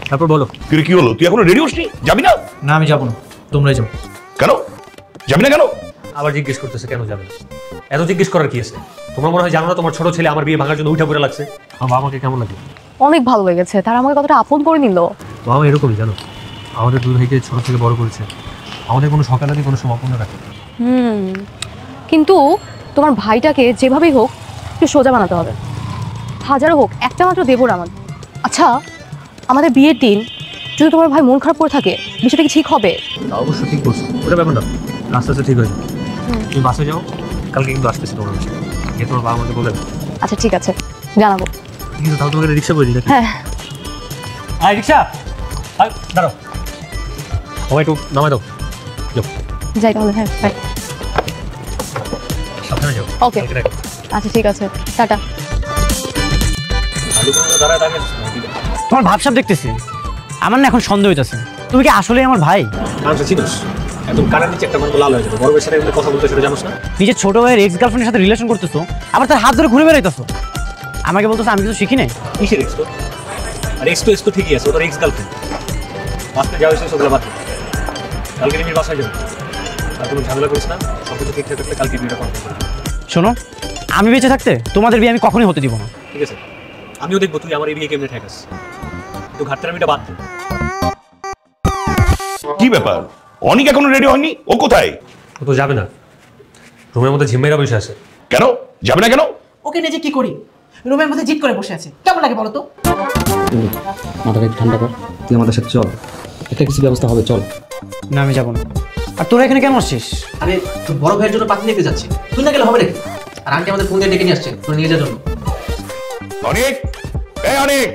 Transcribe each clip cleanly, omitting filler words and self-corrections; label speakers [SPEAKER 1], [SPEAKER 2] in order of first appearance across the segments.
[SPEAKER 1] তারপর বলো
[SPEAKER 2] কি হলো? তুই এখনো রেডি হসনি? যাবি না?
[SPEAKER 1] না আমি যাবো না, তোমরাই যাও।
[SPEAKER 2] কেন যাবি না কেন?
[SPEAKER 3] আবার জিজ্ঞেস করতেছে কেন যাবে না। এত জিজ্ঞেস করার কি আছে? তোমার মনে হয় জানো না তোমার ছোট ছেলে আমার বিয়ে ভাঙার জন্য উঠা পড়ে লাগছে? আমার বাবা আমাকে কেমন লাগে?
[SPEAKER 4] অনেক ভালো লেগেছে, তারা আমাকে কতটা আপন করে নিল।
[SPEAKER 3] বাবা এরকমই জানো, আমাদের দুই ভাইকে ছোট থেকে বড় করেছে, আমাদের কোনো সকালে কোনো সময় অপূর্ণ রাখে।
[SPEAKER 4] কিন্তু তোমার ভাইটাকে যেভাবেই হোক একটু সোজা বানাতে হবে। হাজারও হোক একটা মাত্র দেবর আমার। আচ্ছা, আমাদের বিয়ের দিন যদি তোমার ভাই মন খারাপ করে থাকে, বিষয়টা কি ঠিক হবে?
[SPEAKER 3] তা অবশ্য ঠিক বলছো, ওটা ব্যাপার না, আস্তে আস্তে ঠিক হয়ে যাবে। তুমি বাসে যাও, কালকে কিন্তু আসতেছি তোমার বাসায়, গিয়ে তোমার বাবা আমাকে বলে।
[SPEAKER 4] আচ্ছা ঠিক আছে, জানাবো।
[SPEAKER 3] কিন্তু তাহলে তোমাকে রিক্সা করে দিই নাকি?
[SPEAKER 4] হ্যাঁ
[SPEAKER 3] আয় রিক্সা, আয় দাঁড়াও, সবাই একটু নামাই দাও। যাও
[SPEAKER 4] যাই তাহলে। হ্যাঁ বাই।
[SPEAKER 3] সাবধানে যাও।
[SPEAKER 4] ওকে আচ্ছা ঠিক আছে, টাটা।
[SPEAKER 3] দাঁড়ায় দাঁড়িয়ে
[SPEAKER 1] তোমার ভাবসাব দেখতেছি, আমার না এখন সন্দেহ হইতেছে তুমি কি আসলে আমার ভাই?
[SPEAKER 3] কারণটা চিনিস? একদম কানের নিচে একটা লাল হয়ে যাবে। বড় ভাইয়ের সাথে কথা বলতে সেটা জানোস না?
[SPEAKER 1] নিজের ছোট ভাইয়ের এক্স গার্লফ্রেন্ডের সাথে রিলেশন করতেছো, আবার তার হাত ধরে ঘুরে বেড়াইতেছো, আমাকে বলতেছো আমি কিছু শিখি নাই।
[SPEAKER 3] কিসের এক্স? আর এক্স তো ঠিকই আছে, ওটার এক্স গার্লফ্রেন্ড। বাসতে যাওয়া হয়েছে সবগুলো বাদ। কালকে নিমির বাসায় যাবো, আর কোনো ঝামেলা করিস না, সব কিছু ঠিকঠাক থাকলে কালকে বিয়েটা কনফার্ম করবো।
[SPEAKER 1] শোনো, আমি বেঁচে থাকতে তোমাদের বিয়ে আমি কখনোই হতে দিব না।
[SPEAKER 3] ঠিক আছে, আমিও দেখবো তুই আমার এই বিয়ে কেমনে ঠেকাস। তুই ঘাটতে আমিটা বাদ দে।
[SPEAKER 2] কি ব্যাপার? অনিক এখনো রেডি হয়নি? ও কোথায়?
[SPEAKER 3] ও তো যাবে না, রুমের মধ্যে ঝিম্মেরা বসে আছে।
[SPEAKER 2] কেন যাবে না কেন?
[SPEAKER 5] ওকে নিয়ে যে কি করি, রুমের মধ্যে জিদ করে বসে আছে, কেমন লাগে বলো তো?
[SPEAKER 6] মাথাটা একটু ঠান্ডা কর, তুই আমাদের সাথে চল, একটা কিছু ব্যবস্থা হবে, চল।
[SPEAKER 1] না আমি যাবো না। আর তোরা এখানে কেন আসছিস?
[SPEAKER 5] আরে তোর বড় ভাইয়ের জন্য পাত্রী নিতে যাচ্ছি, তুই না গেলে হবে নাকি? আর আন্টি আমাদের ফোন দিয়ে ডেকে নিয়ে আসছে তোর নিয়ে যাওয়ার জন্য।
[SPEAKER 2] অনেক অনেক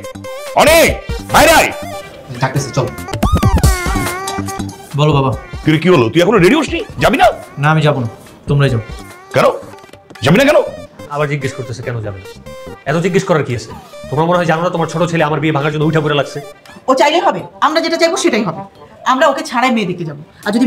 [SPEAKER 2] অনেক বাইরে আয়।
[SPEAKER 5] ডাকতেছি, চল।
[SPEAKER 1] বলো বাবা।
[SPEAKER 2] কি হলো? তুই এখনো রেডি হসনি? যাবি না?
[SPEAKER 1] না আমি যাবো না, তোমরাই যাও।
[SPEAKER 2] কেন যাবি না কেন?
[SPEAKER 3] আবার জিজ্ঞেস করতেছে কেন যাবে না। এত জিজ্ঞেস করার কি আছে? তোমার মনে হয় জানো না তোমার ছোট ছেলে আমার বিয়ে ভাঙার জন্য উঠা পড়ে লাগছে?
[SPEAKER 5] ও চাইলেই হবে, আমরা যেটা চাইবো সেটাই হবে। আমরা ওকে ছাড়াই মেয়ে দেখতে যাবো, আর যদি